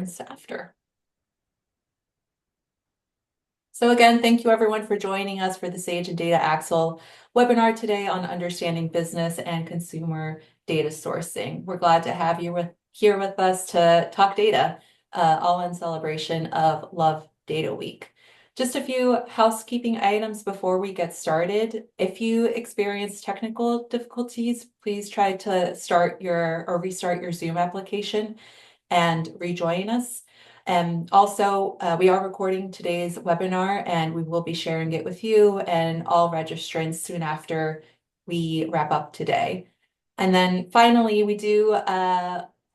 After. So again, thank you everyone for joining us for the Sage and Data Axle webinar today on understanding business and consumer data sourcing. We're glad to have you here with us to talk data, all in celebration of Love Data Week. Just a few housekeeping items before we get started. If you experience technical difficulties, please try to restart your Zoom application and rejoin us. And also, we are recording today's webinar and we will be sharing it with you and all registrants soon after we wrap up today. And then finally, we do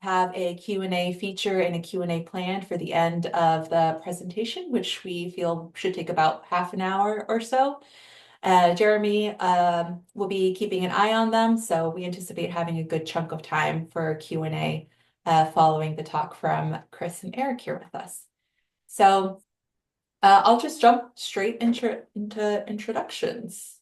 have a Q&A feature and a Q&A planned for the end of the presentation, which we feel should take about half an hour or so. Jeremy will be keeping an eye on them, so we anticipate having a good chunk of time for Q&A following the talk from Chris and Eric here with us. So I'll just jump straight into introductions.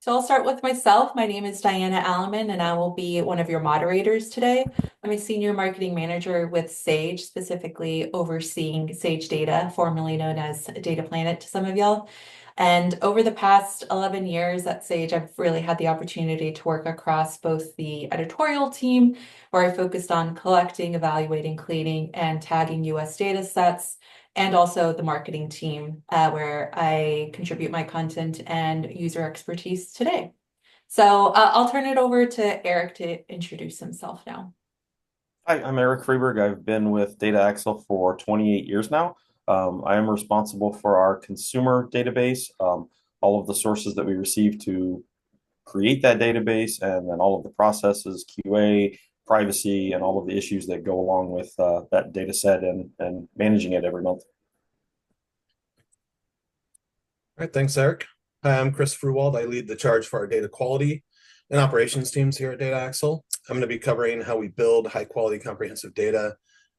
So I'll start with myself. My name is Diana Alleman, and I will be one of your moderators today. I'm a senior marketing manager with Sage, specifically overseeing Sage Data, formerly known as Data Planet to some of y'all. And over the past 11 years at Sage, I've really had the opportunity to work across both the editorial team, where I focused on collecting, evaluating, cleaning, and tagging US data sets, and also the marketing team, where I contribute my content and user expertise today. So I'll turn it over to Eric to introduce himself now. Hi, I'm Eric Freeberg. I've been with Data Axle for 28 years now. I am responsible for our consumer database, all of the sources that we receive to create that database, and then all of the processes, QA, privacy, and all of the issues that go along with that data set and managing it every month. All right, thanks, Eric. Hi, I'm Chris Fruwald. I lead the charge for our data quality and operations teams here at Data Axle. I'm going to be covering how we build high quality comprehensive data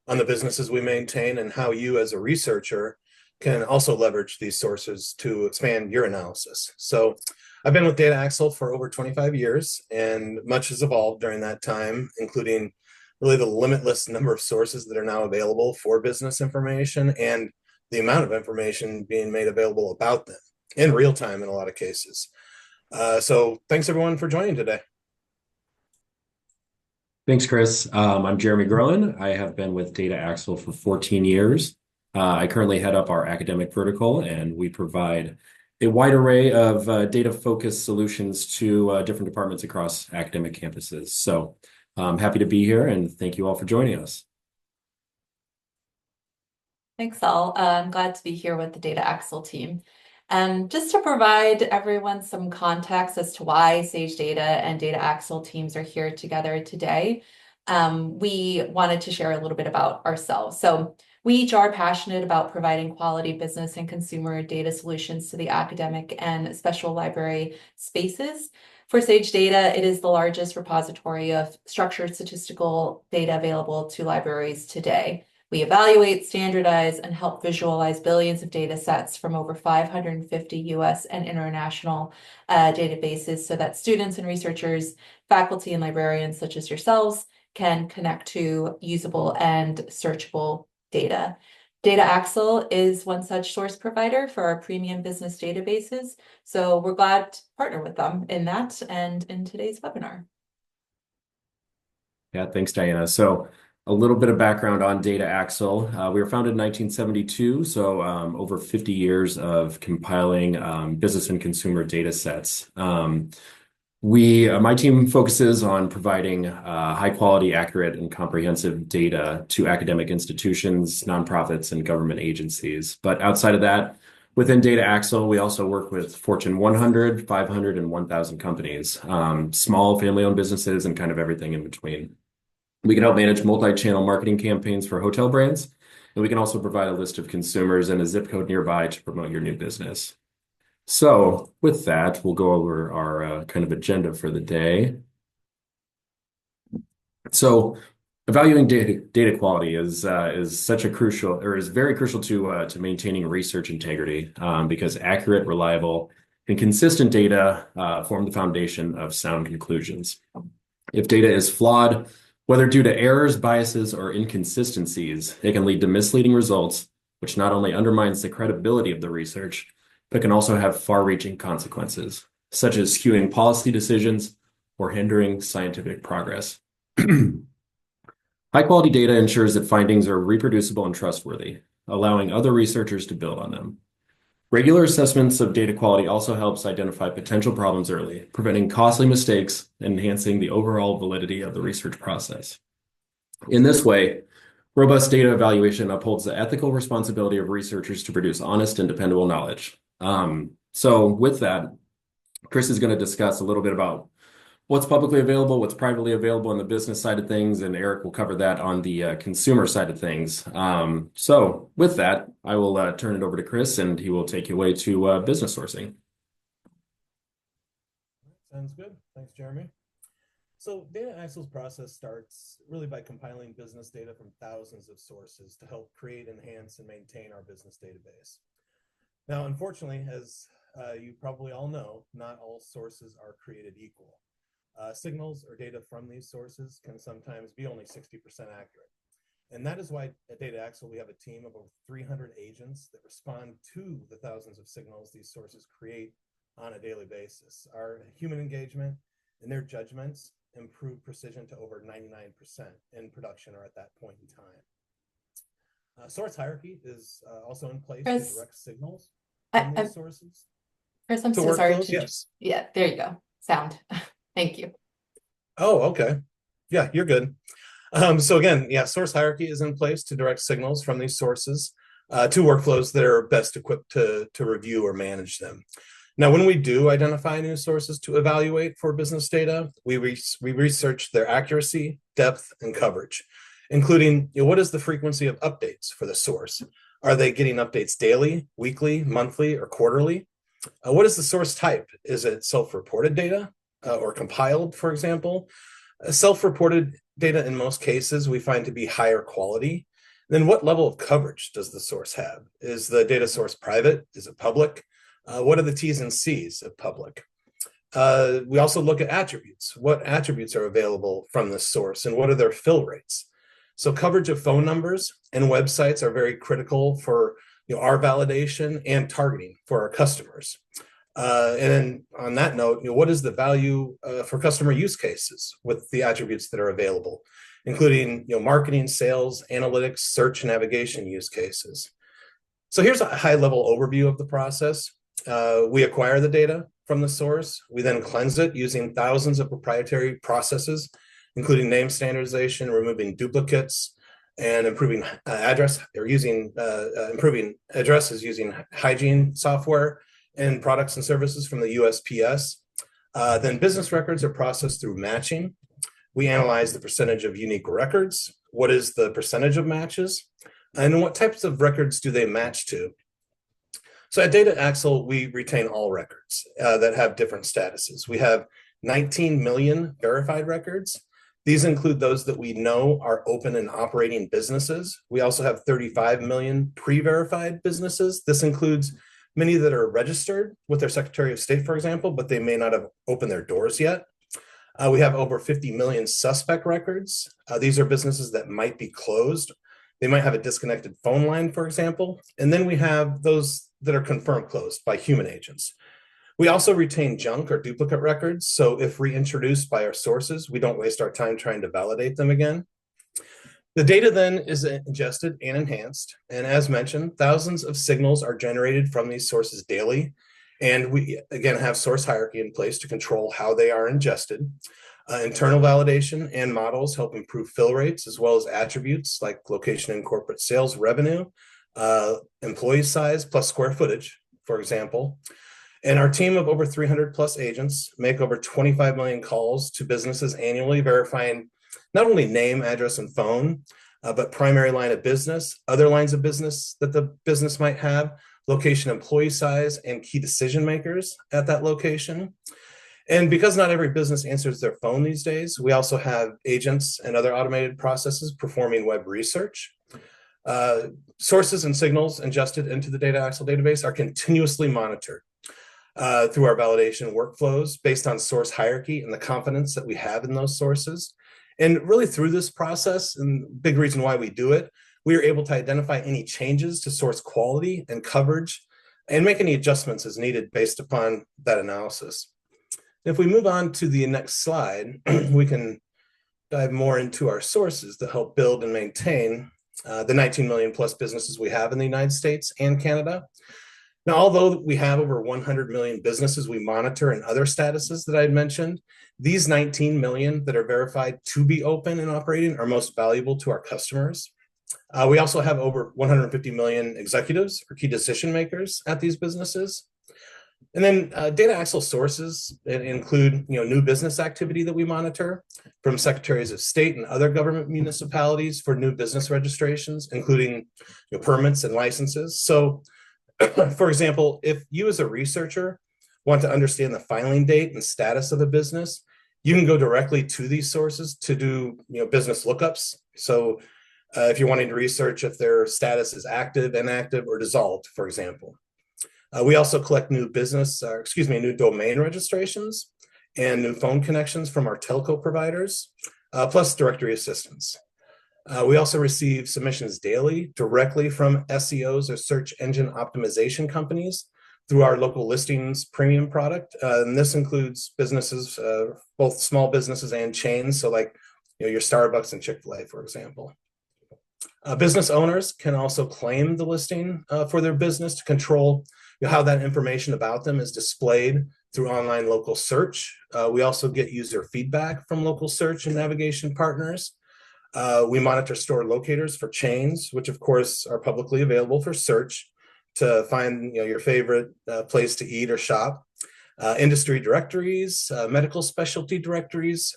on the businesses we maintain and how you as a researcher can also leverage these sources to expand your analysis. So I've been with Data Axle for over 25 years, and much has evolved during that time, including really the limitless number of sources that are now available for business information and the amount of information being made available about them in real time in a lot of cases. So thanks everyone for joining today. Thanks, Chris. I'm Jeremy Groen. I have been with Data Axle for 14 years. I currently head up our academic vertical, and we provide a wide array of data-focused solutions to different departments across academic campuses. So I'm happy to be here, and thank you all for joining us. Thanks, all. I'm glad to be here with the Data Axle team. Just to provide everyone some context as to why Sage Data and Data Axle teams are here together today, we wanted to share a little bit about ourselves. So we each are passionate about providing quality business and consumer data solutions to the academic and special library spaces. For Sage Data, it is the largest repository of structured statistical data available to libraries today. We evaluate, standardize, and help visualize billions of data sets from over 550 US and international databases so that students and researchers, faculty, and librarians such as yourselves can connect to usable and searchable data. Data Axle is one such source provider for our premium business databases, so we're glad to partner with them in that and in today's webinar. Yeah, thanks, Diana. So a little bit of background on Data Axle. We were founded in 1972, so over 50 years of compiling business and consumer data sets. My team focuses on providing high quality, accurate, and comprehensive data to academic institutions, nonprofits, and government agencies. But outside of that, within Data Axle, we also work with Fortune 100, 500, and 1,000 companies, small family-owned businesses, and kind of everything in between. We can help manage multi-channel marketing campaigns for hotel brands, and we can also provide a list of consumers and a zip code nearby to promote your new business. So with that, we'll go over our kind of agenda for the day. So evaluating data quality is very crucial to maintaining research integrity because accurate, reliable, and consistent data form the foundation of sound conclusions. If data is flawed, Whether due to errors, biases, or inconsistencies, it can lead to misleading results, which not only undermines the credibility of the research, but can also have far-reaching consequences, such as skewing policy decisions or hindering scientific progress. High-quality data ensures that findings are reproducible and trustworthy, allowing other researchers to build on them. Regular assessments of data quality also helps identify potential problems early, preventing costly mistakes and enhancing the overall validity of the research process. In this way, robust data evaluation upholds the ethical responsibility of researchers to produce honest and dependable knowledge. So with that, Chris is going to discuss a little bit about what's publicly available, what's privately available on the business side of things, and Eric will cover that on the consumer side of things. So with that, I will turn it over to Chris, and he will take you away to business sourcing. Sounds good. Thanks, Jeremy. So Data Axle's process starts really by compiling business data from thousands of sources to help create, enhance, and maintain our business database. Now, unfortunately, as you probably all know, not all sources are created equal. Signals or data from these sources can sometimes be only 60% accurate. And that is why at Data Axle, we have a team of over 300 agents that respond to the thousands of signals these sources create on a daily basis. Our human engagement and their judgments improve precision to over 99% in production or at that point in time. Source hierarchy is also in place Chris, to direct signals I- from these sources. Chris, I'm To so sorry workflows, to yes. Yeah, there you go. Sound. Thank you. Oh, okay. Yeah, you're good. So again, yeah, source hierarchy is in place to direct signals from these sources to workflows that are best equipped to review or manage them. Now, when we do identify new sources to evaluate for business data, we research their accuracy, depth, and coverage, including what is the frequency of updates for the source? Are they getting updates daily, weekly, monthly, or quarterly? What is the source type? Is it self-reported data or compiled, for example? Self-reported data in most cases we find to be higher quality. Then what level of coverage does the source have? Is the data source private? Is it public? What are the T's and C's of public? We also look at attributes. What attributes are available from this source and what are their fill rates? So coverage of phone numbers and websites are very critical for our validation and targeting for our customers. And on that note, what is the value for customer use cases with the attributes that are available, including marketing, sales, analytics, search, and navigation use cases. So here's a high-level overview of the process. We acquire the data from the source. We then cleanse it using thousands of proprietary processes, including name standardization, removing duplicates, and improving improving addresses using hygiene software and products and services from the USPS. Then business records are processed through matching. We analyze the percentage of unique records. What is the percentage of matches? And what types of records do they match to? So at Data Axle, we retain all records that have different statuses. We have 19 million verified records. These include those that we know are open and operating businesses. We also have 35 million pre-verified businesses. This includes many that are registered with their Secretary of State, for example, but they may not have opened their doors yet. We have over 50 million suspect records. These are businesses that might be closed. They might have a disconnected phone line, for example. And then we have those that are confirmed closed by human agents. We also retain junk or duplicate records. So if reintroduced by our sources, we don't waste our time trying to validate them again. The data then is ingested and enhanced. And as mentioned, thousands of signals are generated from these sources daily. And we, again, have source hierarchy in place to control how they are ingested. Internal validation and models help improve fill rates, as well as attributes like location and corporate sales revenue, employee size plus square footage, for example. And our team of over 300 plus agents make over 25 million calls to businesses annually, verifying not only name, address, and phone, but primary line of business, other lines of business that the business might have, location, employee size, and key decision makers at that location. And because not every business answers their phone these days, we also have agents and other automated processes performing web research. Sources and signals ingested into the Data Axle database are continuously monitored through our validation workflows based on source hierarchy and the confidence that we have in those sources. And really through this process, and big reason why we do it, we are able to identify any changes to source quality and coverage and make any adjustments as needed based upon that analysis. If we move on to the next slide, we can dive more into our sources that help build and maintain the 19 million plus businesses we have in the United States and Canada. Now, although we have over 100 million businesses we monitor and other statuses that I had mentioned, these 19 million that are verified to be open and operating are most valuable to our customers. We also have over 150 million executives or key decision makers at these businesses. And then Data Axle sources include new business activity that we monitor from secretaries of state and other government municipalities for new business registrations, including permits and licenses. So, for example, if you as a researcher want to understand the filing date and status of a business, you can go directly to these sources to do business lookups. So if you're wanting to research if their status is active, inactive, or dissolved, for example. We also collect new domain registrations and new phone connections from our telco providers, plus directory assistance. We also receive submissions daily directly from SEOs or search engine optimization companies through our local listings premium product. And this includes businesses, both small businesses and chains. So like your Starbucks and Chick-fil-A, for example. Business owners can also claim the listing for their business to control how that information about them is displayed through online local search. We also get user feedback from local search and navigation partners. We monitor store locators for chains, which of course are publicly available for search to find your favorite place to eat or shop. Industry directories, medical specialty directories,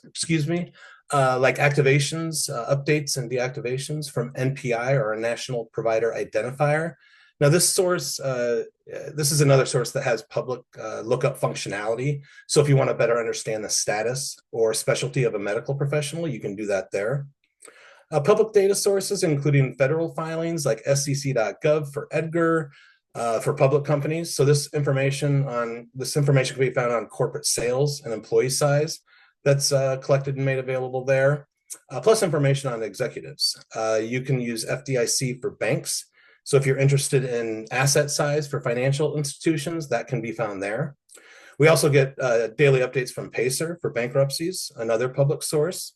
like activations, updates and deactivations from NPI or a National Provider Identifier. Now, this source, this is another source that has public lookup functionality. So if you want to better understand the status or specialty of a medical professional, you can do that there. Public data sources, including federal filings like SEC.gov for EDGAR for public companies. So this information can be found on corporate sales and employee size that's collected and made available there, plus information on executives. You can use FDIC for banks. So if you're interested in asset size for financial institutions, that can be found there. We also get daily updates from Pacer for bankruptcies, another public source.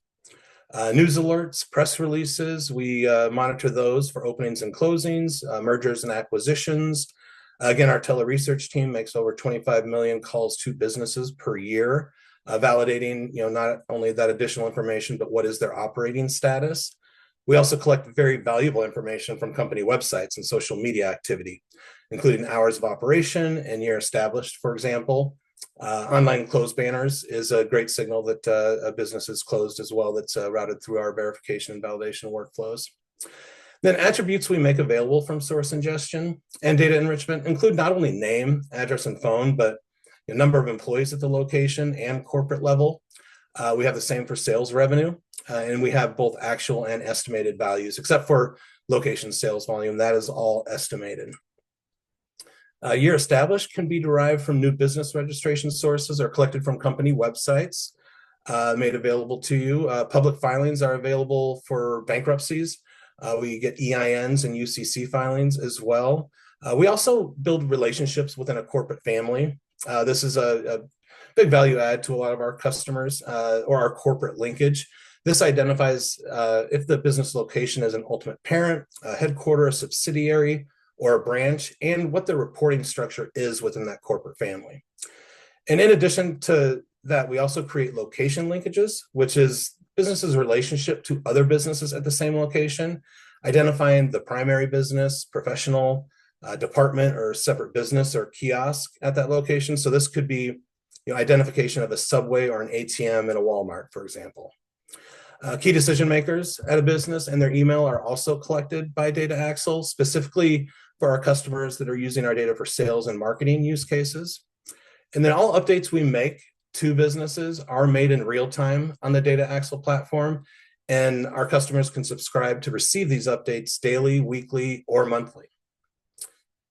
News alerts, press releases, we monitor those for openings and closings, mergers and acquisitions. Again, our tele-research team makes over 25 million calls to businesses per year, validating not only that additional information, but what is their operating status. We also collect very valuable information from company websites and social media activity, including hours of operation and year established, for example. Online closed banners is a great signal that a business is closed as well, that's routed through our verification and validation workflows. Then attributes we make available from source ingestion and data enrichment include not only name, address, and phone, but the number of employees at the location and corporate level. We have the same for sales revenue, and we have both actual and estimated values, except for location sales volume. That is all estimated. Year established can be derived from new business registration sources or collected from company websites made available to you. Public filings are available for bankruptcies. We get EINs and UCC filings as well. We also build relationships within a corporate family. This is a big value add to a lot of our customers or our corporate linkage. This identifies if the business location is an ultimate parent, a headquarter, a subsidiary, or a branch, and what the reporting structure is within that corporate family. And in addition to that, we also create location linkages, which is business's relationship to other businesses at the same location, identifying the primary business, professional, department, or separate business or kiosk at that location. So this could be identification of a Subway or an ATM in a Walmart, for example. Key decision makers at a business and their email are also collected by Data Axle, specifically for our customers that are using our data for sales and marketing use cases. And then all updates we make to businesses are made in real time on the Data Axle platform, and our customers can subscribe to receive these updates daily, weekly, or monthly.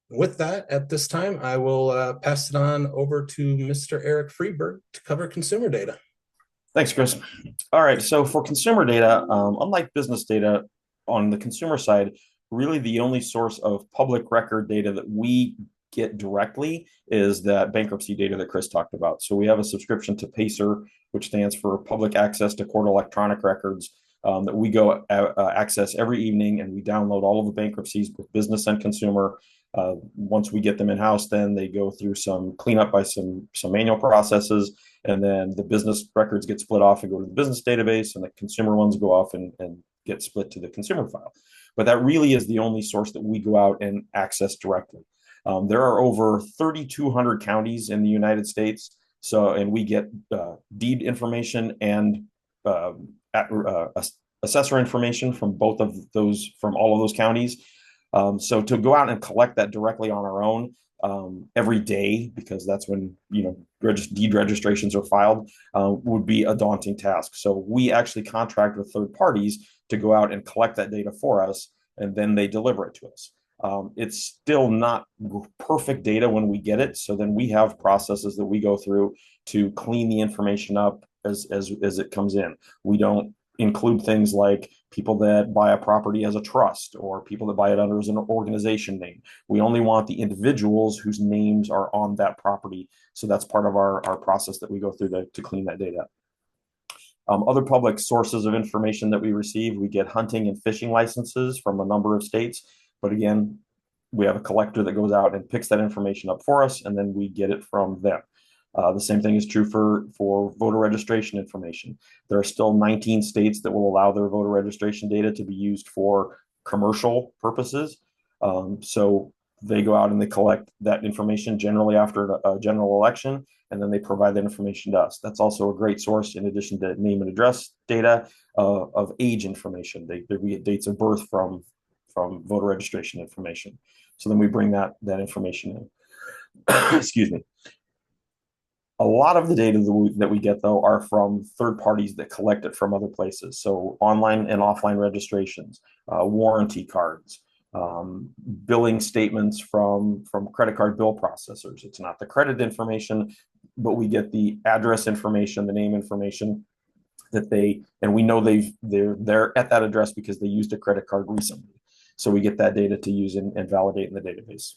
With that, at this time, I will pass it on over to Mr. Eric Freeberg to cover consumer data. Thanks, Chris. All right, so for consumer data, unlike business data, on the consumer side, really the only source of public record data that we get directly is that bankruptcy data that Chris talked about. So we have a subscription to PACER, which stands for Public Access to Court Electronic Records, that we go access every evening, and we download all of the bankruptcies, both business and consumer. Once we get them in-house, then they go through some cleanup by some manual processes, and then the business records get split off and go to the business database, and the consumer ones go off and get split to the consumer file. But that really is the only source that we go out and access directly. There are over 3,200 counties in the United States, and we get deed information and assessor information from both of those, from all of those counties. So to go out and collect that directly on our own every day, because that's when deed registrations are filed, would be a daunting task. So we actually contract with third parties to go out and collect that data for us, and then they deliver it to us. It's still not perfect data when we get it, so then we have processes that we go through to clean the information up as it comes in. We don't include things like people that buy a property as a trust or people that buy it under as an organization name. We only want the individuals whose names are on that property. So that's part of our process that we go through to clean that data. Other public sources of information that we receive, we get hunting and fishing licenses from a number of states. But again, we have a collector that goes out and picks that information up for us, and then we get it from them. The same thing is true for voter registration information. There are still 19 states that will allow their voter registration data to be used for commercial purposes. So they go out and they collect that information generally after a general election, and then they provide that information to us. That's also a great source, in addition to name and address data, of age information. We get dates of birth from voter registration information. So then we bring that information in. Excuse me. A lot of the data that we get, though, are from third parties that collect it from other places. So online and offline registrations, warranty cards, billing statements from credit card bill processors. It's not the credit information, but we get the address information, the name information that and we know they're at that address because they used a credit card recently. So we get that data to use and validate in the database.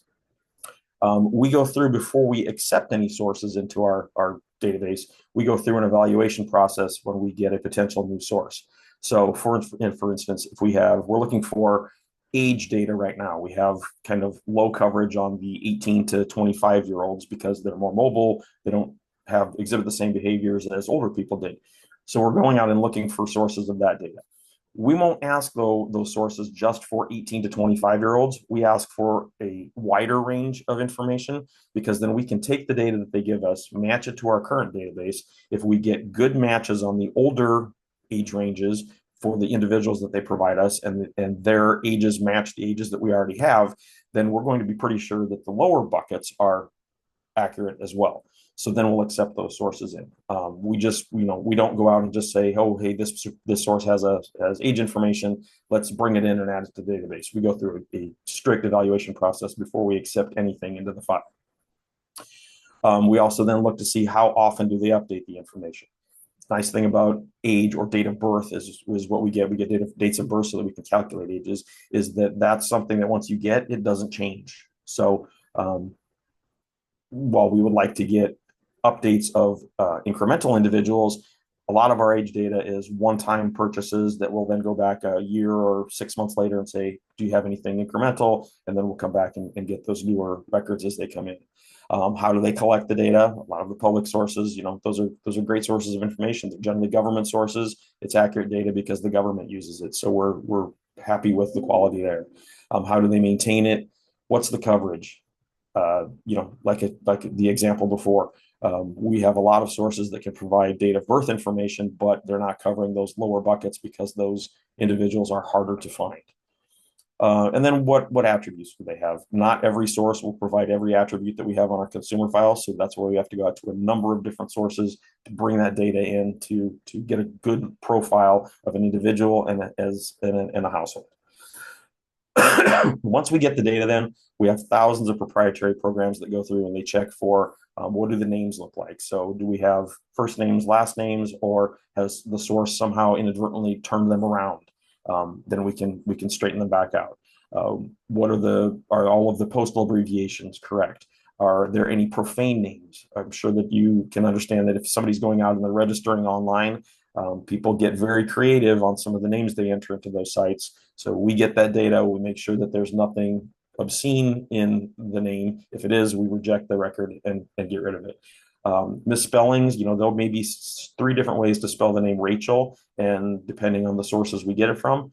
We go through, before we accept any sources into our database, we go through an evaluation process when we get a potential new source. So for instance, if we're looking for age data right now, we have kind of low coverage on the 18 to 25-year-olds because they're more mobile. They don't exhibit the same behaviors as older people did. So we're going out and looking for sources of that data. We won't ask those sources just for 18 to 25-year-olds. We ask for a wider range of information, because then we can take the data that they give us, match it to our current database. If we get good matches on the older age ranges for the individuals that they provide us, and their ages match the ages that we already have, then we're going to be pretty sure that the lower buckets are accurate as well. So then we'll accept those sources in. We don't go out and just say, oh, hey, this source has age information, let's bring it in and add it to the database. We go through a strict evaluation process before we accept anything into the file. We also then look to see how often do they update the information. The nice thing about age or date of birth is what we get. We get dates of birth so that we can calculate ages. That's something that once you get, it doesn't change. So while we would like to get updates of incremental individuals, a lot of our age data is one-time purchases that will then go back a year or 6 months later and say, do you have anything incremental? And then we'll come back and get those newer records as they come in. How do they collect the data? A lot of the public sources, those are great sources of information. They're generally government sources. It's accurate data because the government uses it. So we're happy with the quality there. How do they maintain it? What's the coverage? Like the example before, we have a lot of sources that can provide date of birth information, but they're not covering those lower buckets because those individuals are harder to find. And then what attributes do they have? Not every source will provide every attribute that we have on our consumer file. So that's where we have to go out to a number of different sources to bring that data in to get a good profile of an individual and a household. Once we get the data, then we have thousands of proprietary programs that go through and they check for What do the names look like? So do we have first names, last names, or has the source somehow inadvertently turned them around? Then we can straighten them back out. Are all of the postal abbreviations correct? Are there any profane names? I'm sure that you can understand that if somebody's going out and they're registering online, people get very creative on some of the names they enter into those sites. So we get that data, we make sure that there's nothing obscene in the name. If it is, we reject the record and get rid of it. Misspellings, there may be 3 different ways to spell the name Rachel, and depending on the sources we get it from,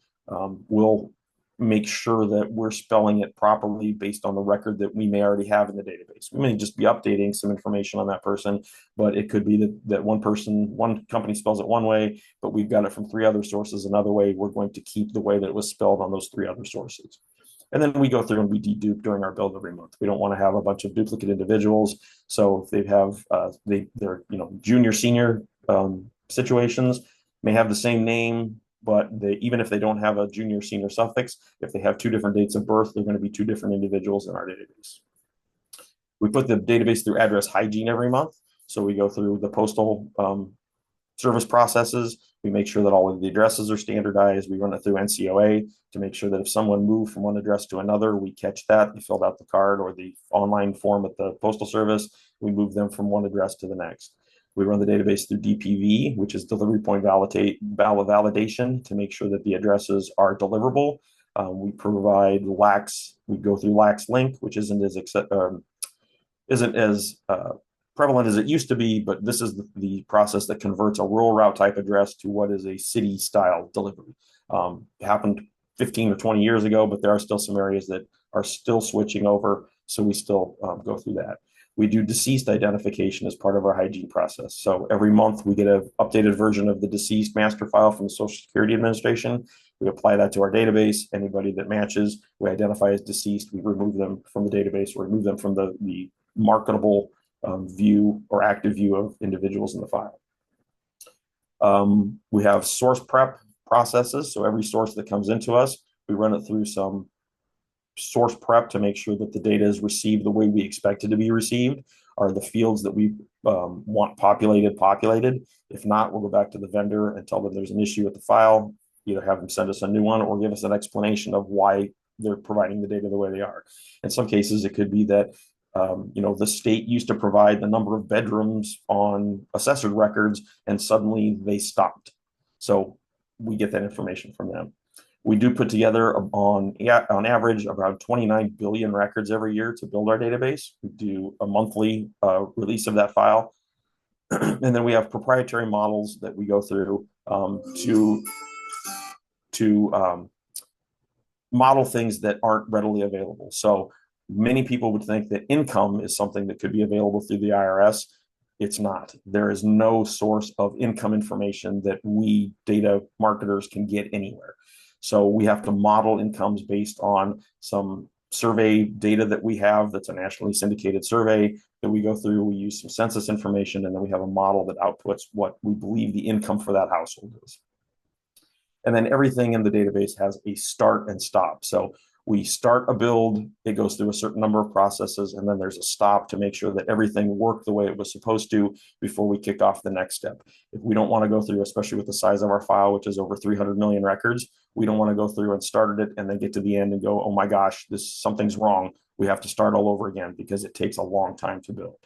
we'll make sure that we're spelling it properly based on the record that we may already have in the database. We may just be updating some information on that person, but it could be that one company spells it one way, but we've got it from 3 other sources another way. We're going to keep the way that it was spelled on those 3 other sources. And then we go through and we dedupe during our build every month. We don't want to have a bunch of duplicate individuals. So if they have they're junior senior situations may have the same name, but even if they don't have a junior senior suffix, if they have 2 different dates of birth, they're going to be 2 different individuals in our database. We put the database through address hygiene every month. So we go through the postal service processes. We make sure that all of the addresses are standardized. We run it through NCOA to make sure that if someone moved from one address to another, we catch that. They filled out the card or the online form at the postal service. We move them from one address to the next. We run the database through DPV, which is delivery point validation, to make sure that the addresses are deliverable. We provide LAX. We go through LAX Link, which isn't as prevalent as it used to be, but this is the process that converts a rural route type address to what is a city style delivery. It happened 15 or 20 years ago, but there are still some areas that are still switching over. So we still go through that. We do deceased identification as part of our hygiene process. So every month we get an updated version of the deceased master file from the Social Security Administration. We apply that to our database. Anybody that matches, we identify as deceased. We remove them from the database or remove them from the marketable view or active view of individuals in the file. We have source prep processes. So every source that comes into us, we run it through some source prep to make sure that the data is received the way we expect it to be received. Are the fields that we want populated? If not, we'll go back to the vendor and tell them there's an issue with the file, either have them send us a new one or give us an explanation of why they're providing the data the way they are. In some cases, it could be that the state used to provide the number of bedrooms on assessor records and suddenly they stopped. So we get that information from them. We do put together on average around 29 billion records every year to build our database. We do a monthly release of that file. And then we have proprietary models that we go through to model things that aren't readily available. So many people would think that income is something that could be available through the IRS. It's not. There is no source of income information that we data marketers can get anywhere. So we have to model incomes based on some survey data that we have that's a nationally syndicated survey that we go through. We use some census information, and then we have a model that outputs what we believe the income for that household is. And then everything in the database has a start and stop. So we start a build, it goes through a certain number of processes, and then there's a stop to make sure that everything worked the way it was supposed to before we kick off the next step. If we don't want to go through, especially with the size of our file, which is over 300 million records, we don't want to go through and started it and then get to the end and go, oh my gosh, something's wrong. We have to start all over again because it takes a long time to build.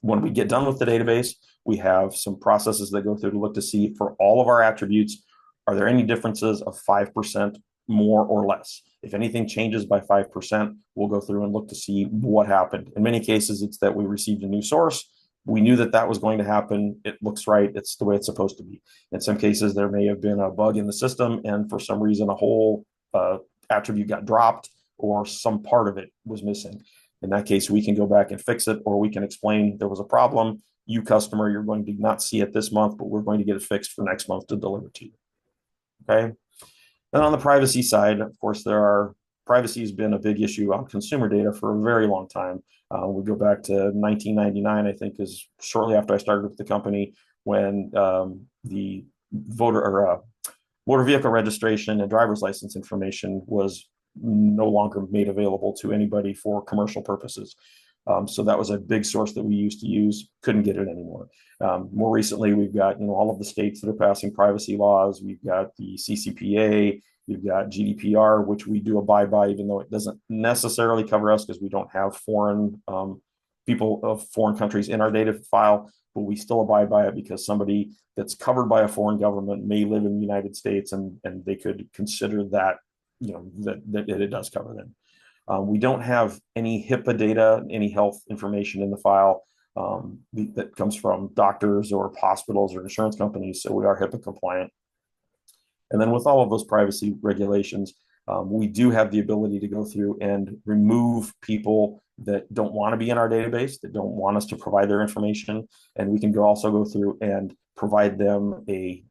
When we get done with the database, we have some processes that go through to look to see for all of our attributes, are there any differences of 5% more or less? If anything changes by 5%, we'll go through and look to see what happened. In many cases, it's that we received a new source. We knew that that was going to happen. It looks right. It's the way it's supposed to be. In some cases, there may have been a bug in the system, and for some reason, a whole attribute got dropped or some part of it was missing. In that case, we can go back and fix it, or we can explain there was a problem. You, customer, you're going to not see it this month, but we're going to get it fixed for next month to deliver to you. Okay. And on the privacy side, of course, privacy has been a big issue on consumer data for a very long time. We go back to 1999, I think, is shortly after I started with the company, when the motor vehicle registration and driver's license information was no longer made available to anybody for commercial purposes. So that was a big source that we used to use, couldn't get it anymore. More recently, we've got, all of the states that are passing privacy laws. We've got the CCPA, you've got GDPR, which we do abide by, even though it doesn't necessarily cover us because we don't have foreign people of foreign countries in our data file, but we still abide by it because somebody that's covered by a foreign government may live in the United States, and they could consider that, that it does cover them. We don't have any HIPAA data, any health information in the file that comes from doctors or hospitals or insurance companies, so we are HIPAA compliant. And then with all of those privacy regulations, we do have the ability to go through and remove people that don't want to be in our database, that don't want us to provide their information. And we can also go through and provide them a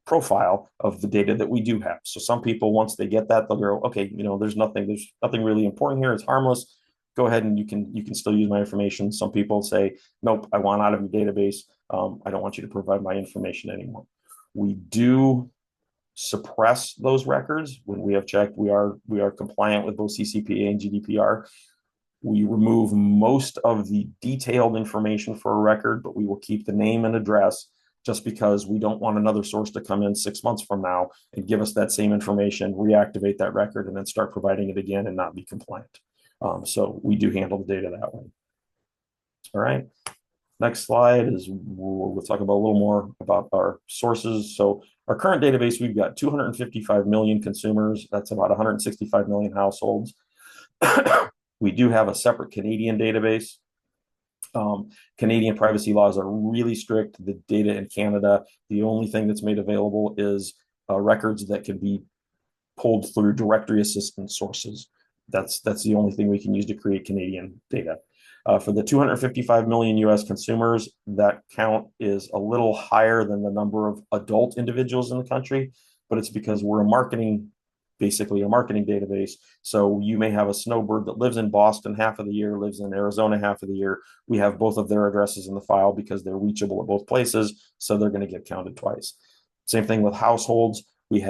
profile of the data that we do have. So some people, once they get that, they'll go, okay, there's nothing really important here. It's harmless. Go ahead and you can still use my information. Some people say, nope, I want out of your database. I don't want you to provide my information anymore. We do suppress those records when we have checked. We are compliant with both CCPA and GDPR. We remove most of the detailed information for a record, but we will keep the name and address, just because we don't want another source to come in 6 months from now and give us that same information, reactivate that record, and then start providing it again and not be compliant. So we do handle the data that way. All right. Next slide is we'll talk about a little more about our sources. So our current database, we've got 255 million consumers. That's about 165 million households. We do have a separate Canadian database. Canadian privacy laws are really strict. The data in Canada, the only thing that's made available is records that can be pulled through directory assistance sources. That's the only thing we can use to create Canadian data. For the 255 million US consumers, that count is a little higher than the number of adult individuals in the country, but it's because we're basically a marketing database. So you may have a snowbird that lives in Boston half of the year, lives in Arizona half of the year. We have both of their addresses in the file because they're reachable at both places, so they're going to get counted twice. Same thing with households. We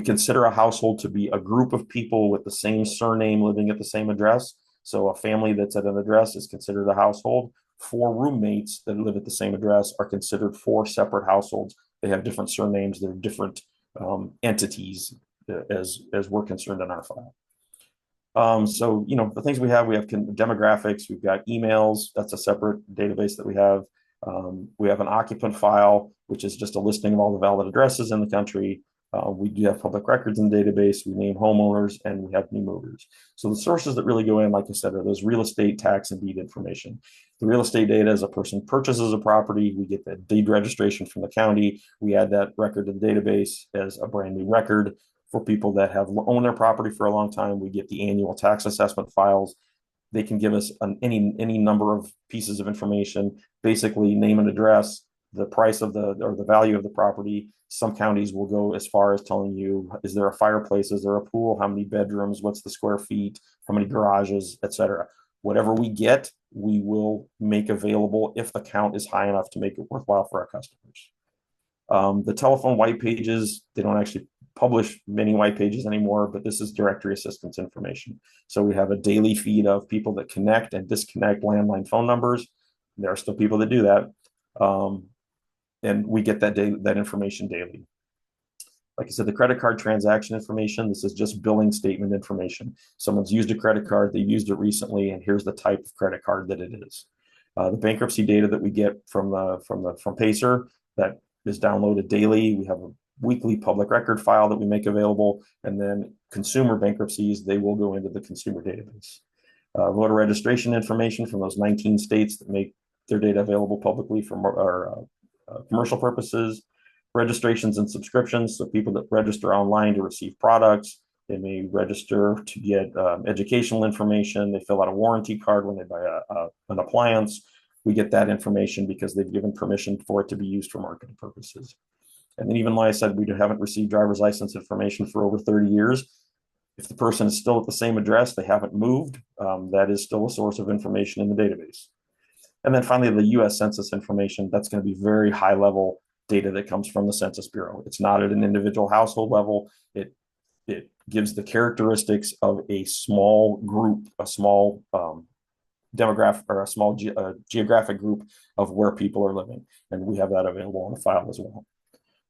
consider a household to be a group of people with the same surname living at the same address. So a family that's at an address is considered a household. 4 roommates that live at the same address are considered 4 separate households. They have different surnames. They're different entities as we're concerned in our file. So, the things we have demographics, we've got emails. That's a separate database that we have. We have an occupant file, which is just a listing of all the valid addresses in the country. We do have public records in the database. We name homeowners, and we have new movers. So the sources that really go in, like I said, are those real estate tax and deed information. The real estate data, as a person purchases a property, we get the deed registration from the county. We add that record to the database as a brand new record. For people that have owned their property for a long time, we get the annual tax assessment files. They can give us any number of pieces of information, basically name and address, the price of the value of the property. Some counties will go as far as telling you, is there a fireplace? Is there a pool? How many bedrooms? What's the square feet? How many garages, etc. Whatever we get, we will make available if the count is high enough to make it worthwhile for our customers. The telephone white pages, they don't actually publish many white pages anymore, but this is directory assistance information. So we have a daily feed of people that connect and disconnect landline phone numbers. There are still people that do that. And we get that information daily. Like I said, the credit card transaction information, this is just billing statement information. Someone's used a credit card, they used it recently, and here's the type of credit card that it is. The bankruptcy data that we get from Pacer, that is downloaded daily. We have a weekly public record file that we make available, and then consumer bankruptcies, they will go into the consumer database. Voter registration information from those 19 states that make their data available publicly for commercial purposes. Registrations and subscriptions, so people that register online to receive products, they may register to get educational information, they fill out a warranty card when they buy an appliance. We get that information because they've given permission for it to be used for marketing purposes. And then even like I said, we haven't received driver's license information for over 30 years. If the person is still at the same address, they haven't moved, that is still a source of information in the database. And then finally, the US Census information, that's going to be very high level data that comes from the Census Bureau. It's not at an individual household level. It it gives the characteristics of a small group, a small demographic or a small geographic group of where people are living. And we have that available on the file as well.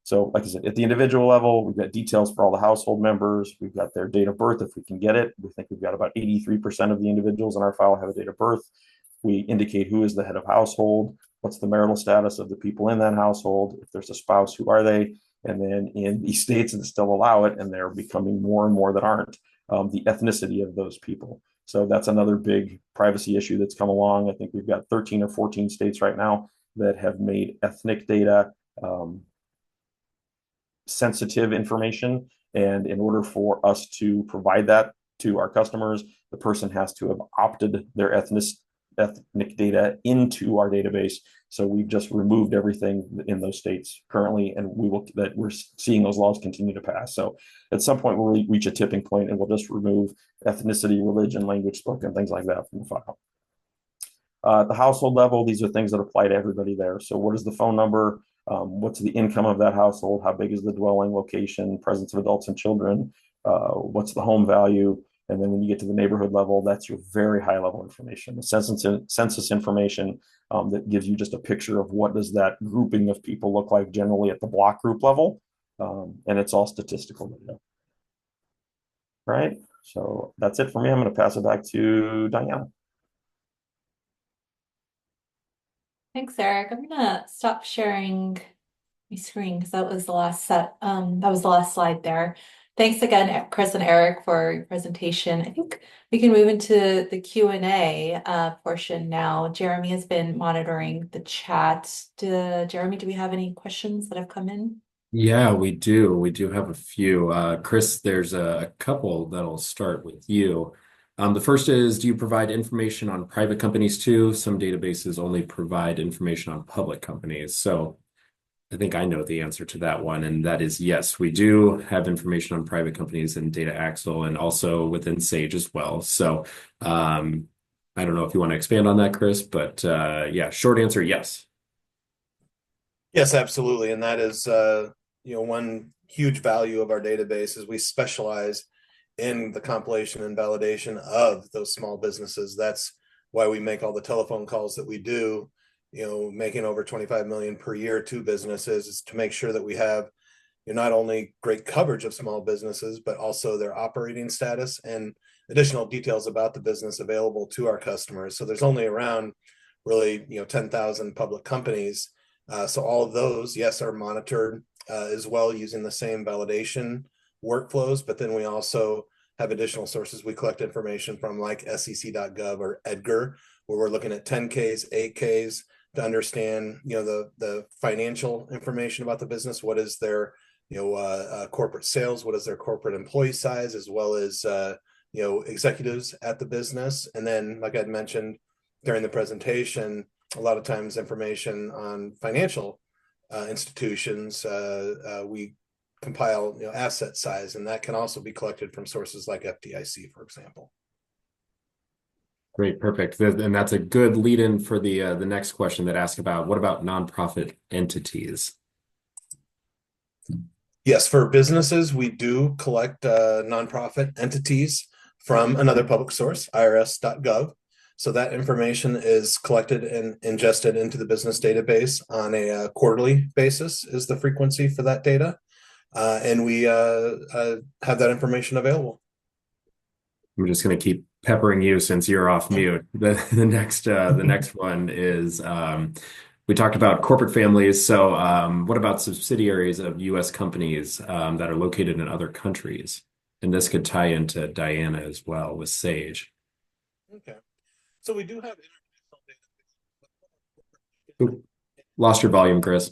So like I said, at the individual level, we've got details for all the household members. We've got their date of birth if we can get it. We think we've got about 83% of the individuals in our file have a date of birth. We indicate who is the head of household, what's the marital status of the people in that household. If there's a spouse, who are they? And then in the states that still allow it, and they're becoming more and more that aren't, the ethnicity of those people. So that's another big privacy issue that's come along. I think we've got 13 or 14 states right now that have made ethnic data sensitive information. And in order for us to provide that to our customers, the person has to have opted their ethnic data into our database. So we've just removed everything in those states currently, and we're seeing those laws continue to pass. So at some point we'll reach a tipping point, and we'll just remove ethnicity, religion, language spoken, things like that from the file. At the household level, these are things that apply to everybody there. So what is the phone number? What's the income of that household? How big is the dwelling, location, presence of adults and children? What's the home value? And then when you get to the neighborhood level, that's your very high level information. The census information that gives you just a picture of what does that grouping of people look like generally at the block group level. And it's all statistical data. Right? So that's it for me. I'm going to pass it back to Diana. Thanks, Eric. I'm gonna stop sharing my screen because that was the last that was the last slide there. Thanks again, Chris and Eric, for your presentation. I think we can move into the Q&A portion now. Jeremy has been monitoring the chat. Jeremy, do we have any questions that have come in? Yeah, we do. We do have a few. Chris, there's a couple that'll start with you. The first is, do you provide information on private companies too? Some databases only provide information on public companies. So I think I know the answer to that one, and that is yes, we do have information on private companies in Data Axle and also within Sage as well. So I don't know if you want to expand on that, Chris, but yeah, short answer, yes. Yes, absolutely. And that is, one huge value of our database is we specialize in the compilation and validation of those small businesses. That's why we make all the telephone calls that we do, making over 25 million per year to businesses, is to make sure that we have not only great coverage of small businesses, but also their operating status and additional details about the business available to our customers. So there's only around really 10,000 public companies. So all of those, yes, are monitored as well using the same validation workflows, but then we also have additional sources we collect information from, like sec.gov or EDGAR, where we're looking at 10Ks, 8Ks to understand the financial information about the business. What is their corporate sales? What is their corporate employee size, as well as executives at the business? And then, like I'd mentioned during the presentation, a lot of times information on financial institutions, we compile asset size, and that can also be collected from sources like FDIC, for example. Great, perfect. And that's a good lead in for the next question that asks about, what about nonprofit entities? Yes, for businesses, we do collect nonprofit entities from another public source, irs.gov. So that information is collected and ingested into the business database on a quarterly basis is the frequency for that data. And we have that information available. I'm just going to keep peppering you since you're off mute. The next one is, we talked about corporate families. So what about subsidiaries of U.S. companies that are located in other countries? And this could tie into Diana as well with Sage. Okay. So we do have international data. Lost your volume, Chris.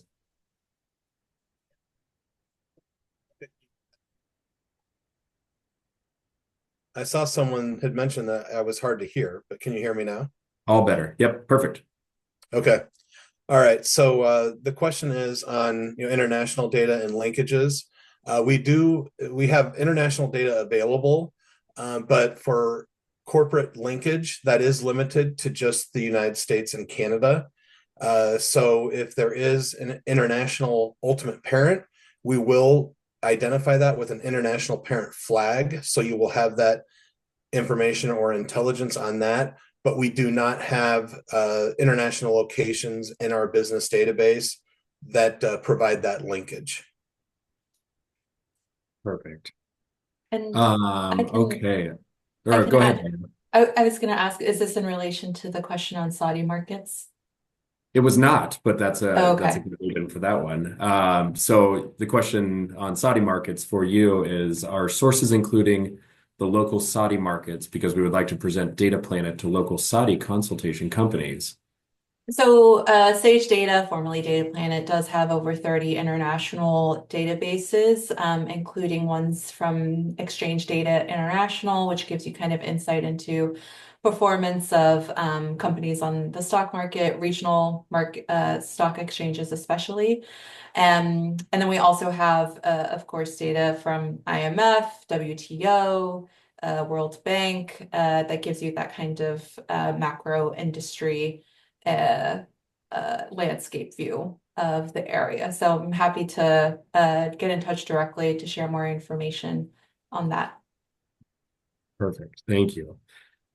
I saw someone had mentioned that I was hard to hear, but can you hear me now? All better. Yep, perfect. Okay. All right. So the question is on international data and linkages. We have international data available, but for corporate linkage, that is limited to just the United States and Canada. So if there is an international ultimate parent, we will identify that with an international parent flag. So you will have that information or intelligence on that, but we do not have international locations in our business database that provide that linkage. And Perfect. I can Okay. I Or can go ahead, add, Diana. I was going to ask, is this in relation to the question on Saudi markets? It was not, but Oh, that's a okay. good reason for that one. So the question on Saudi markets for you is, are sources including the local Saudi markets because we would like to present Data Planet to local Saudi consultation companies? So Sage Data, formerly Data Planet, does have over 30 international databases, including ones from Exchange Data International, which gives you kind of insight into performance of companies on the stock market, regional stock exchanges especially. And then we also have, of course, data from IMF, WTO, World Bank, that gives you that kind of macro industry uh, landscape view of the area. So I'm happy to get in touch directly to share more information on that. Perfect. Thank you.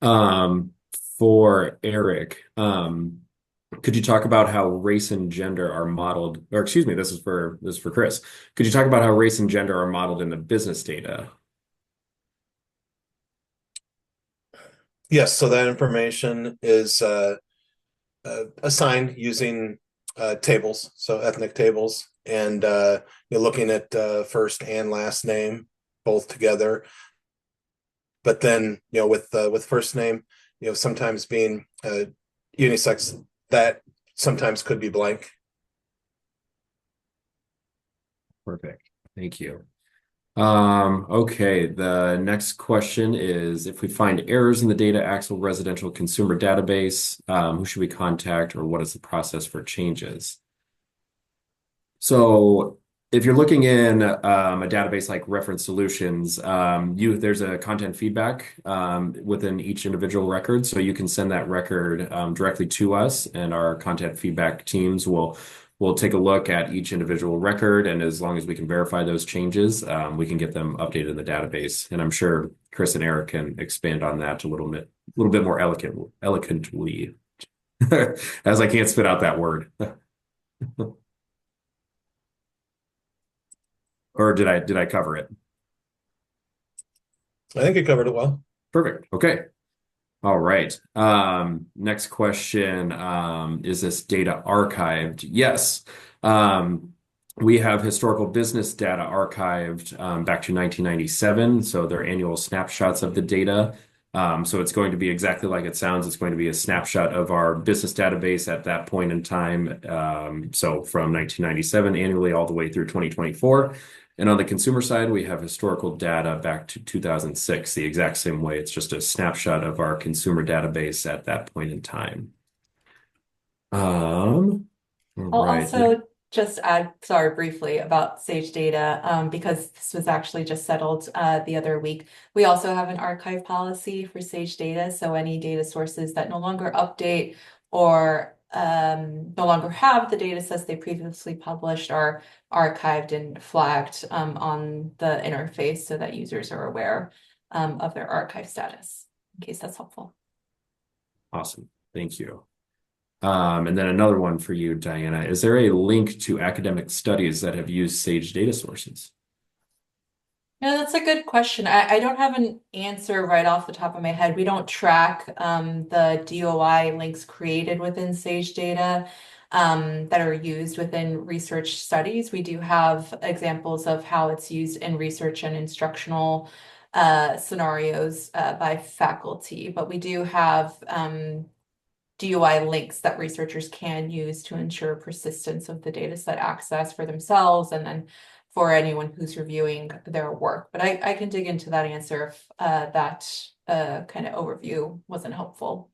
Um, for Eric, could you talk about how race and gender are modeled, or excuse me, this is for Chris. Could you talk about how race and gender are modeled in the business data? Yes, so that information is assigned using tables, so ethnic tables, and you're looking at first and last name both together. But then, with first name, sometimes being unisex, that sometimes could be blank. Perfect. Thank you. Okay, the next question is, if we find errors in the Data Axle residential consumer database, who should we contact, or what is the process for changes? So if you're looking in a database like Reference Solutions, there's a content feedback within each individual record. So you can send that record directly to us, and our content feedback teams will take a look at each individual record. And as long as we can verify those changes, we can get them updated in the database. And I'm sure Chris and Eric can expand on that a little bit more eloquently, as I can't spit out that word. Or did I cover it? I think you covered it well. Perfect. Okay. All right. Next question. Is this data archived? Yes. We have historical business data archived back to 1997. So they're annual snapshots of the data. So it's going to be exactly like it sounds. It's going to be a snapshot of our business database at that point in time. So from 1997 annually all the way through 2024. And on the consumer side, we have historical data back to 2006, the exact same way. It's just a snapshot of our consumer database at that point in time. All I'll right. also just add, sorry, briefly about Sage Data, because this was actually just settled the other week. We also have an archive policy for Sage Data, so any data sources that no longer update or no longer have the data sets they previously published are archived and flagged on the interface so that users are aware of their archive status, in case that's helpful. Awesome. Thank you. And then another one for you, Diana. Is there a link to academic studies that have used Sage data sources? No, that's a good question. I don't have an answer right off the top of my head. We don't track the DOI links created within Sage Data that are used within research studies. We do have examples of how it's used in research and instructional scenarios by faculty, but we do have DOI links that researchers can use to ensure persistence of the data set access for themselves and then for anyone who's reviewing their work. But I can dig into that answer if that kind of overview wasn't helpful.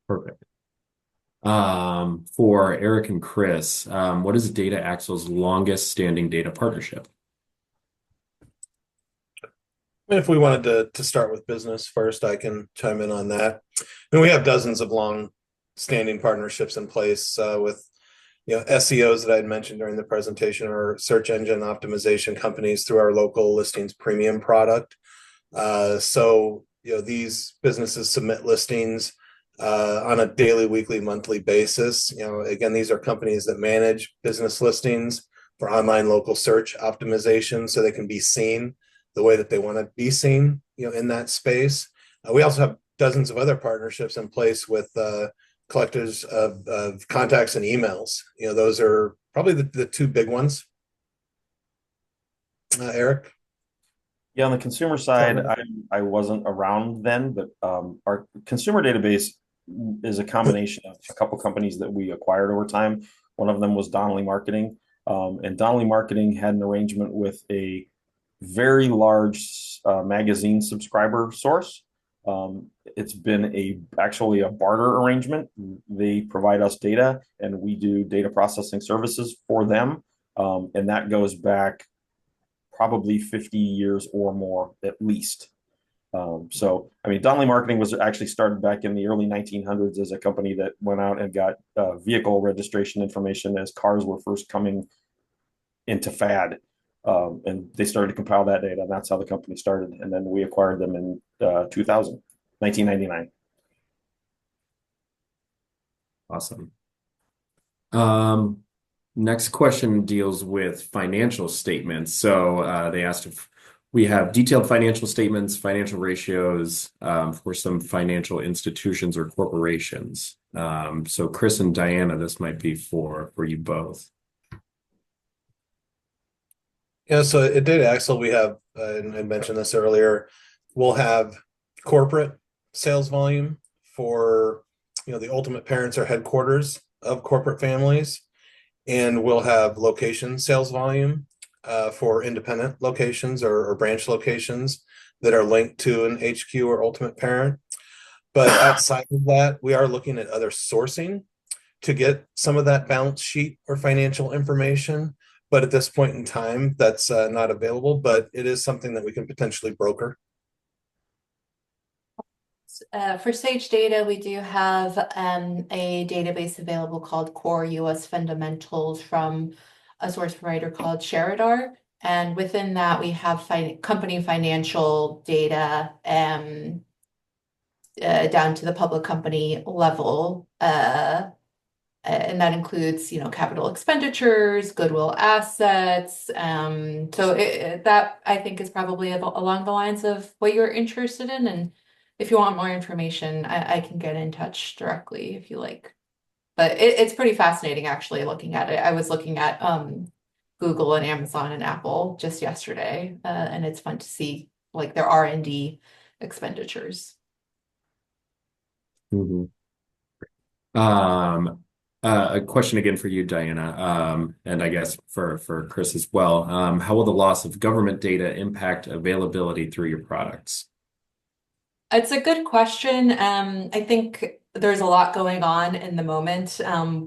Perfect. For Eric and Chris, what is Data Axle's longest standing data partnership? If we wanted to start with business first, I can chime in on that. We have dozens of long-standing partnerships in place with SEOs that I had mentioned during the presentation are search engine optimization companies through our local listings premium product. So these businesses submit listings on a daily, weekly, monthly basis. Again, these are companies that manage business listings for online local search optimization, so they can be seen the way that they want to be seen, in that space. We also have dozens of other partnerships in place with collectors of contacts and emails. Those are probably the two big ones. Eric? Yeah, on the consumer side, I wasn't around then, but our consumer database is a combination of a couple companies that we acquired over time. One of them was Donnelly Marketing, and Donnelly Marketing had an arrangement with a very large magazine subscriber source. It's been actually a barter arrangement. They provide us data, and we do data processing services for them, and that goes back probably 50 years or more at least. So, I mean, Donnelly Marketing was actually started back in the early 1900s as a company that went out and got vehicle registration information as cars were first coming into fad. And they started to compile that data, and that's how the company started. And then we acquired them in 1999. Awesome. Next question deals with financial statements. So they asked if we have detailed financial statements, financial ratios for some financial institutions or corporations. So Chris and Diana, this might be for you both. Yeah, so at Data Axle, we have, and I mentioned this earlier, we'll have corporate sales volume for, the ultimate parents or headquarters of corporate families. And we'll have location sales volume for independent locations or branch locations that are linked to an HQ or ultimate parent. But outside of that, we are looking at other sourcing to get some of that balance sheet or financial information. But at this point in time, that's not available, but it is something that we can potentially broker. For Sage Data, we do have a database available called Core US Fundamentals from a source provider called Sharadar. And within that, we have company financial data down to the public company level. And that includes, capital expenditures, goodwill assets. So that I think is probably along the lines of what you're interested in. And if you want more information, I can get in touch directly if you like. But it's pretty fascinating actually looking at it. I was looking at Google and Amazon and Apple just yesterday, and it's fun to see like their R&D expenditures. Mm-hmm. A question again for you, Diana, and I guess for Chris as well. How will the loss of government data impact availability through your products? It's a good question. I think there's a lot going on in the moment.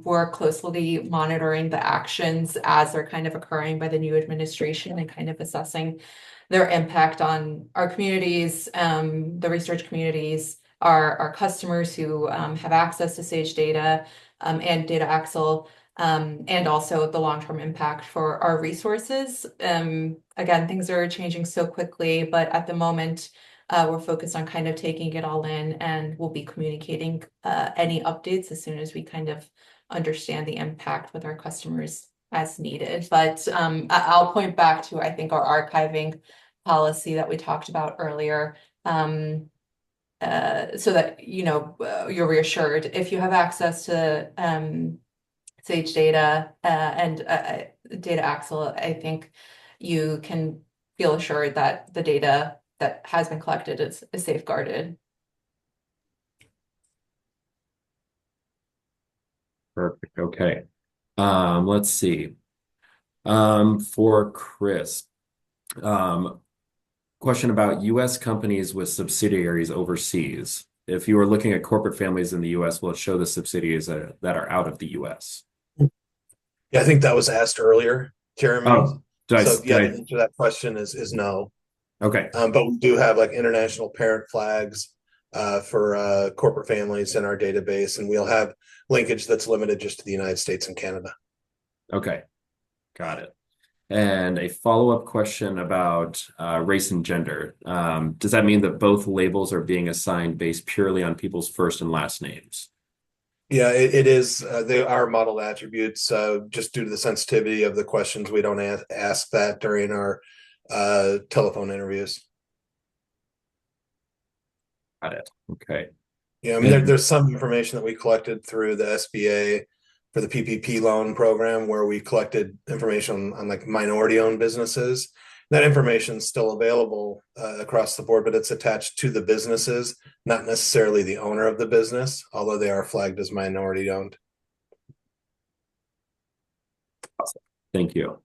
We're closely monitoring the actions as they're kind of occurring by the new administration and kind of assessing their impact on our communities, the research communities, our customers who have access to Sage Data and Data Axle, and also the long-term impact for our resources. Again, things are changing so quickly, but at the moment, we're focused on kind of taking it all in, and we'll be communicating any updates as soon as we kind of understand the impact with our customers as needed. But I'll point back to, I think, our archiving policy that we talked about earlier. So that you're reassured if you have access to Sage Data and Data Axle. I think you can feel assured that the data that has been collected is safeguarded. Perfect. Okay. Let's see. For Chris, question about U.S. companies with subsidiaries overseas. If you are looking at corporate families in the U.S., will it show the subsidiaries that are out of the U.S.? Yeah, I think that was asked earlier, Jeremy. Oh, the answer to that question is no. Okay. But we do have like international parent flags for corporate families in our database, and we'll have linkage that's limited just to the United States and Canada. Okay, got it. And a follow-up question about race and gender. Does that mean that both labels are being assigned based purely on people's first and last names? Yeah, it is. They are model attributes. Just due to the sensitivity of the questions, we don't ask that during our telephone interviews. Got it. Okay. Yeah, I mean, And there's some information that we collected through the SBA for the PPP loan program where we collected information on like minority-owned businesses. That information is still available across the board, but it's attached to the businesses, not necessarily the owner of the business, although they are flagged as minority-owned. thank you.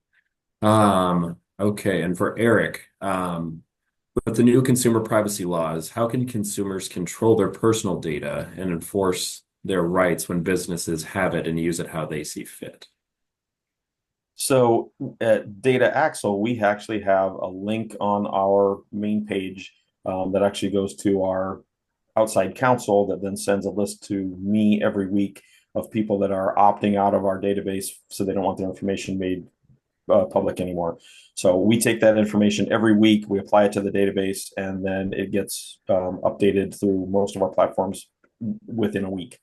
Okay, and for Eric, with the new consumer privacy laws, how can consumers control their personal data and enforce their rights when businesses have it and use it how they see fit? So at Data Axle, we actually have a link on our main page that actually goes to our outside counsel that then sends a list to me every week of people that are opting out of our database so they don't want their information made public anymore. So we take that information every week, we apply it to the database, and then it gets updated through most of our platforms within a week.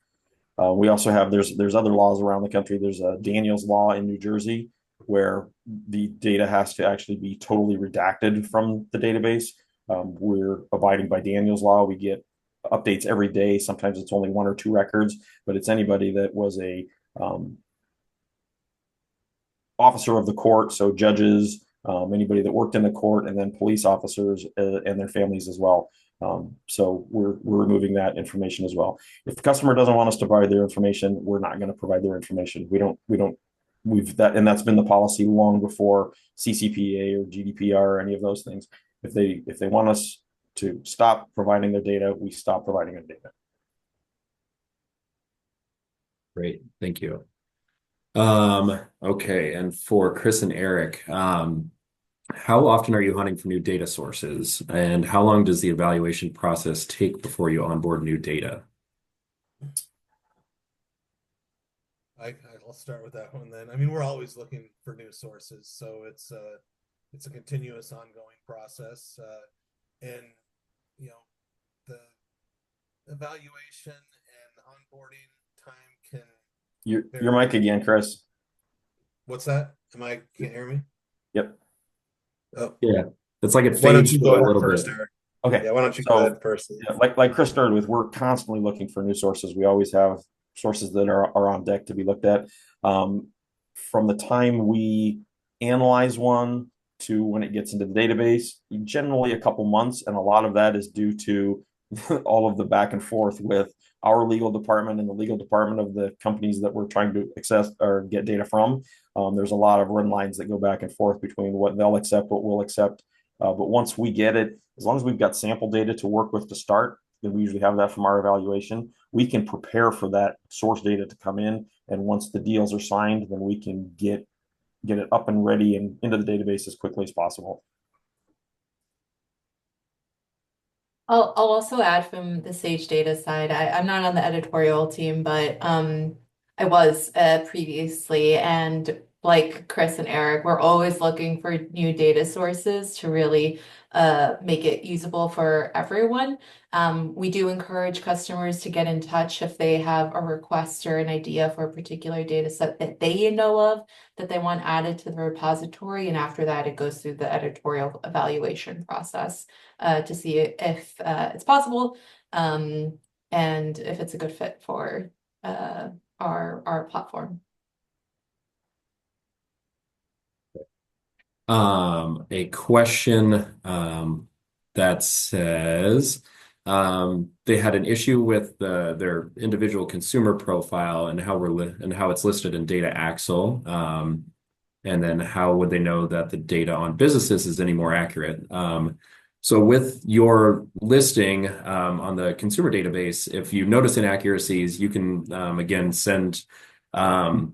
We also have there's other laws around the country. There's a Daniels law in New Jersey where the data has to actually be totally redacted from the database. We're abiding by Daniels law. We get updates every day. Sometimes it's only 1 or 2 records, but it's anybody that was a officer of the court, so judges, anybody that worked in the court, and then police officers and their families as well. So we're removing that information as well. If the customer doesn't want us to provide their information, we're not going to provide their information. That's been the policy long before CCPA or GDPR or any of those things. If they want us to stop providing their data, we stop providing their data. Great, thank you. Okay, and for Chris and Eric, how often are you hunting for new data sources, and how long does the evaluation process take before you onboard new data? I'll start with that one then. I mean, we're always looking for new sources, so it's a continuous, ongoing process, and you know, the evaluation and onboarding time can. Your mic again, Chris. What's that? Can't hear me? Yep. Oh, Yeah, it's like it why don't fades you a go ahead little first, bit. Eric? Okay. Yeah, why don't you So, go ahead first? Yeah, like Chris started with, we're constantly looking for new sources. We always have sources that are on deck to be looked at. From the time we analyze one to when it gets into the database, generally a couple months, and a lot of that is due to all of the back and forth with our legal department and the legal department of the companies that we're trying to access or get data from. There's a lot of run lines that go back and forth between what they'll accept, what we'll accept. But once we get it, as long as we've got sample data to work with to start, then we usually have that from our evaluation. We can prepare for that source data to come in. And once the deals are signed, then we can get it up and ready and into the database as quickly as possible. I'll also add from the Sage Data side, I'm not on the editorial team, but I was previously, and like Chris and Eric, we're always looking for new data sources to really make it usable for everyone. We do encourage customers to get in touch if they have a request or an idea for a particular data set that they know of that they want added to the repository, and after that it goes through the editorial evaluation process to see if it's possible and if it's a good fit for our platform. A question that says they had an issue with their individual consumer profile and how it's listed in Data Axle, and then how would they know that the data on businesses is any more accurate? So with your listing on the consumer database, if you notice inaccuracies, you can again send a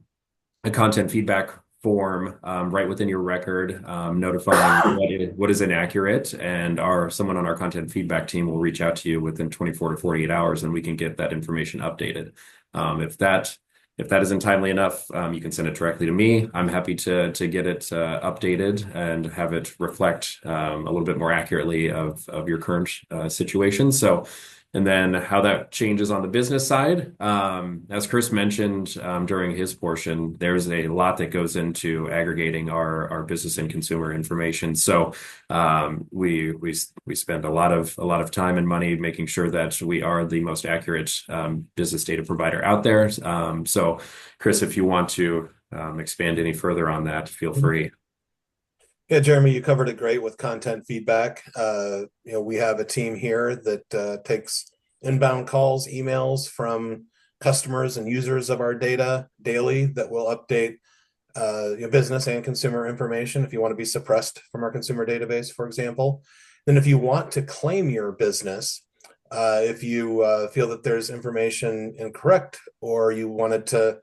content feedback form right within your record, notifying what is inaccurate, and someone on our content feedback team will reach out to you within 24 to 48 hours, and we can get that information updated. If that isn't timely enough, you can send it directly to me. I'm happy to get it updated and have it reflect a little bit more accurately of your current situation. So, and then how that changes on the business side. As Chris mentioned during his portion, there's a lot that goes into aggregating our business and consumer information. So we spend a lot of time and money making sure that we are the most accurate business data provider out there. So Chris, if you want to expand any further on that, feel free. Yeah, Jeremy, you covered it great with content feedback. We have a team here that takes inbound calls, emails from customers and users of our data daily that will update your business and consumer information if you want to be suppressed from our consumer database, for example. Then if you want to claim your business, if you feel that there's information incorrect or you wanted to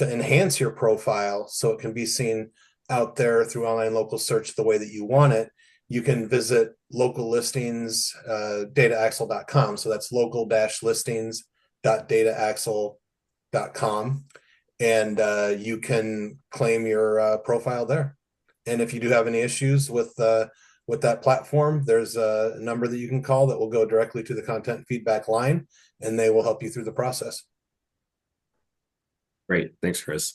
enhance your profile so it can be seen out there through online local search the way that you want it, you can visit local listings dataaxle.com. So that's local-listings.dataaxle.com, and you can claim your profile there. And if you do have any issues with that platform, there's a number that you can call that will go directly to the content feedback line, and they will help you through the process. Great, thanks, Chris.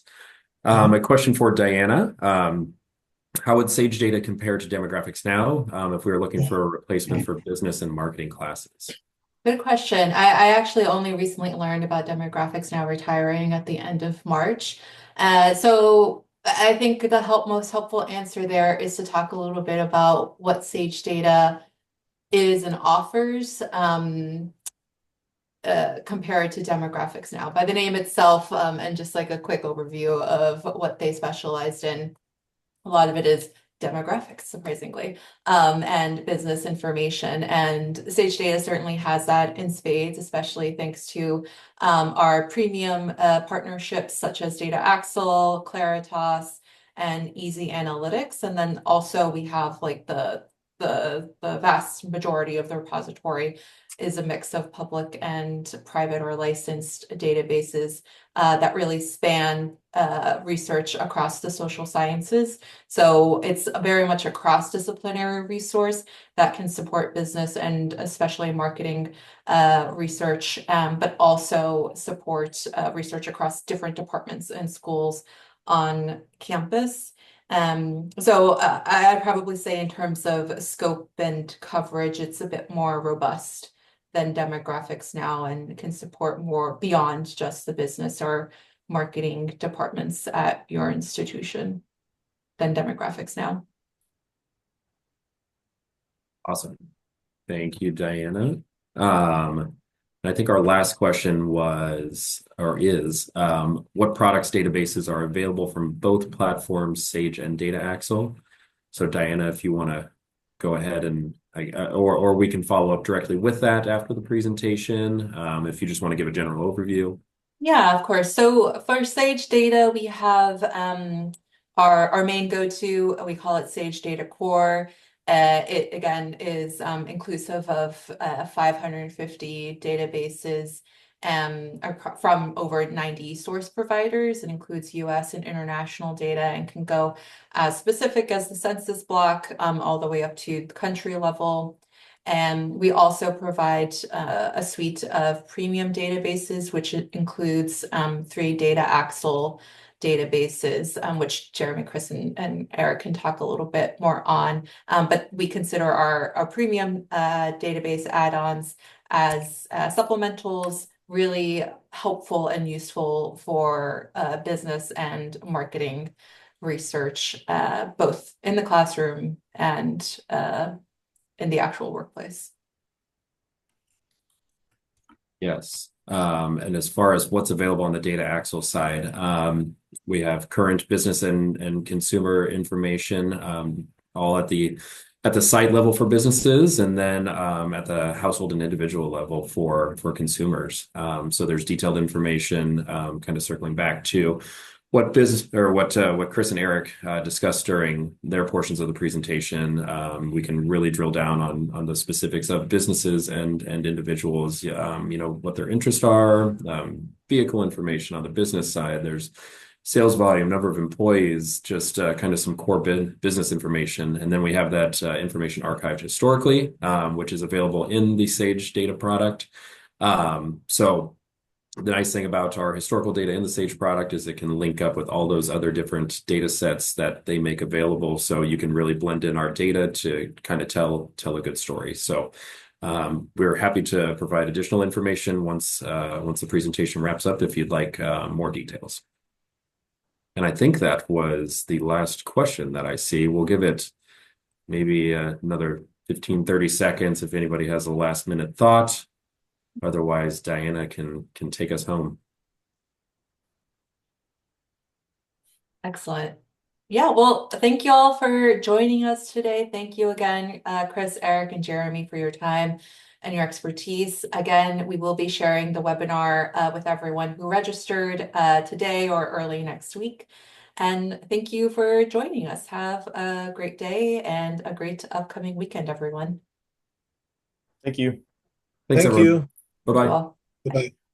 A question for Diana. How would Sage Data compare to Demographics Now if we were looking for a replacement for business and marketing classes? Good question. I actually only recently learned about Demographics Now retiring at the end of March. So I think the most helpful answer there is to talk a little bit about what Sage Data is and offers compared to Demographics Now. By the name itself, and just like a quick overview of what they specialized in, a lot of it is demographics, surprisingly, and business information. And Sage Data certainly has that in spades, especially thanks to our premium partnerships such as DataAxle, Claritas, and Easy Analytics. And then also we have like the vast majority of the repository is a mix of public and private or licensed databases that really span research across the social sciences. So it's very much a cross-disciplinary resource that can support business and especially marketing research, but also support research across different departments and schools on campus. So I'd probably say in terms of scope and coverage, it's a bit more robust than Demographics Now and can support more beyond just the business or marketing departments at your institution than Demographics Now. Awesome. Thank you, Diana. I think our last question was, or is, what products databases are available from both platforms, Sage and DataAxle? So Diana, if you want to go ahead and, or we can follow up directly with that after the presentation, if you just want to give a general overview. Yeah, of course. So for Sage Data, we have our main go-to, we call it Sage Data Core. It again is inclusive of 550 databases from over 90 source providers. It includes US and international data and can go as specific as the census block all the way up to the country level. And we also provide a suite of premium databases, which includes 3 DataAxle databases, which Jeremy, Chris, and Eric can talk a little bit more on. But we consider our premium database add-ons as supplementals, really helpful and useful for business and marketing research, both in the classroom and in the actual workplace. Yes. And as far as what's available on the DataAxle side, we have current business and consumer information, all at the site level for businesses, and then at the household and individual level for consumers. So there's detailed information, kind of circling back to what business or what Chris and Eric discussed during their portions of the presentation. We can really drill down on the specifics of businesses and individuals. What their interests are, vehicle information on the business side. There's sales volume, number of employees, just kind of some core business information, and then we have that information archived historically, which is available in the Sage data product. So the nice thing about our historical data in the Sage product is it can link up with all those other different data sets that they make available. So you can really blend in our data to kind of tell a good story. So we're happy to provide additional information once the presentation wraps up if you'd like more details. And I think that was the last question that I see. We'll give it maybe another 15, 30 seconds if anybody has a last minute thought. Otherwise, Diana can take us home. Excellent. Yeah, well, thank you all for joining us today. Thank you again, Chris, Eric, and Jeremy, for your time and your expertise. Again, we will be sharing the webinar with everyone who registered today or early next week. And thank you for joining us. Have a great day and a great upcoming weekend, everyone. Thank you. Thanks, Thank everyone. you. Bye-bye. Well, Goodbye.